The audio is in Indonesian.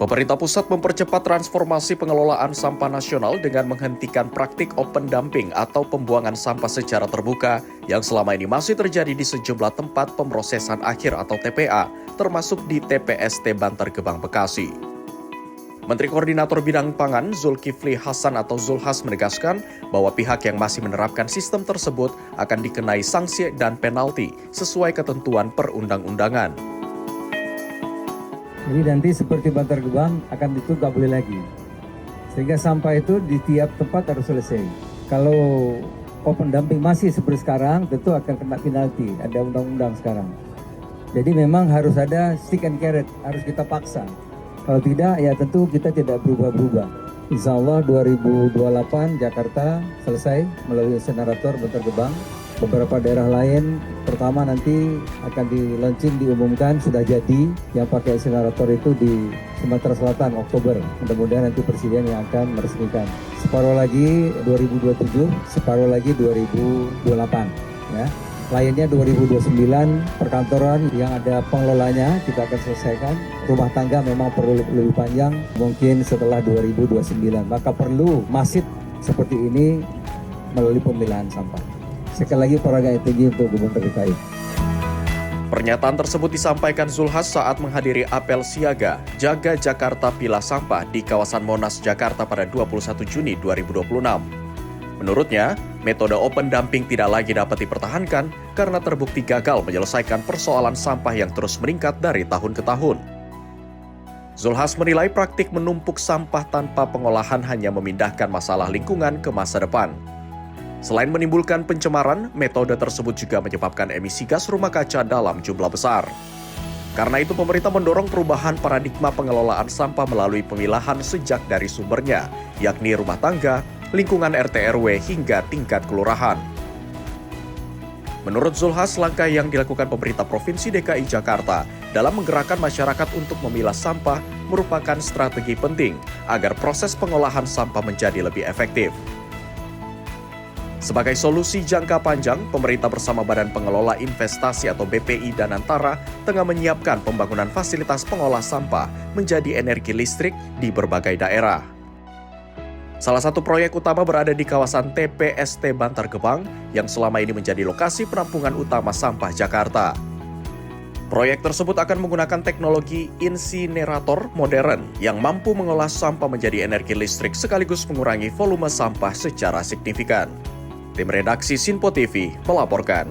Pemerintah pusat mempercepat transformasi pengelolaan sampah nasional dengan menghentikan praktik open dumping atau pembuangan sampah secara terbuka yang selama ini masih terjadi di sejumlah tempat pemrosesan akhir atau TPA, termasuk di TPST Bantar Gebang, Bekasi. Menteri Koordinator Bidang Pangan Zulkifli Hasan atau Zulhas menegaskan bahwa pihak yang masih menerapkan sistem tersebut akan dikenai sanksi dan penalti sesuai ketentuan perundang-undangan. Jadi nanti seperti Bantar Gebang akan itu nggak boleh lagi. Sehingga sampah itu di tiap tempat harus selesai. Kalau open dumping masih seperti sekarang, tentu akan kena penalti. Ada undang-undang sekarang. Jadi memang harus ada stick and carrot, harus kita paksa. Kalau tidak, ya tentu kita tidak berubah-berubah. Insya Allah 2028 Jakarta selesai melalui insinerator Bantar Gebang. Beberapa daerah lain pertama nanti akan diumumkan sudah jadi yang pakai insinerator itu di Sumatera Selatan Oktober. Mudah-mudahan nanti Presiden yang akan meresmikan. Separuh lagi 2027, separuh lagi 2028. Ya. Lainnya 2029 perkantoran yang ada pengelolanya kita akan selesaikan. Rumah tangga memang perlu lebih panjang, mungkin setelah 2029. Maka perlu masif seperti ini melalui pemilahan sampah. Sekali lagi penghargaan tinggi untuk Gubernur DKI. Pernyataan tersebut disampaikan Zulhas saat menghadiri apel siaga Jaga Jakarta Pilah Sampah di kawasan Monas, Jakarta pada 21 Juni 2026. Menurutnya, metode open dumping tidak lagi dapat dipertahankan karena terbukti gagal menyelesaikan persoalan sampah yang terus meningkat dari tahun ke tahun. Zulhas menilai praktik menumpuk sampah tanpa pengolahan hanya memindahkan masalah lingkungan ke masa depan. Selain menimbulkan pencemaran, metode tersebut juga menyebabkan emisi gas rumah kaca dalam jumlah besar. Karena itu, pemerintah mendorong perubahan paradigma pengelolaan sampah melalui pemilahan sejak dari sumbernya, yakni rumah tangga, lingkungan RT/RW hingga tingkat kelurahan. Menurut Zulhas, langkah yang dilakukan pemerintah Provinsi DKI Jakarta dalam menggerakkan masyarakat untuk memilah sampah merupakan strategi penting agar proses pengolahan sampah menjadi lebih efektif. Sebagai solusi jangka panjang, pemerintah bersama Badan Pengelola Investasi atau BPI Danantara tengah menyiapkan pembangunan fasilitas pengolah sampah menjadi energi listrik di berbagai daerah. Salah satu proyek utama berada di kawasan TPST Bantar Gebang yang selama ini menjadi lokasi penampungan utama sampah Jakarta. Proyek tersebut akan menggunakan teknologi insinerator modern yang mampu mengolah sampah menjadi energi listrik sekaligus mengurangi volume sampah secara signifikan. Tim redaksi Sinpo TV melaporkan.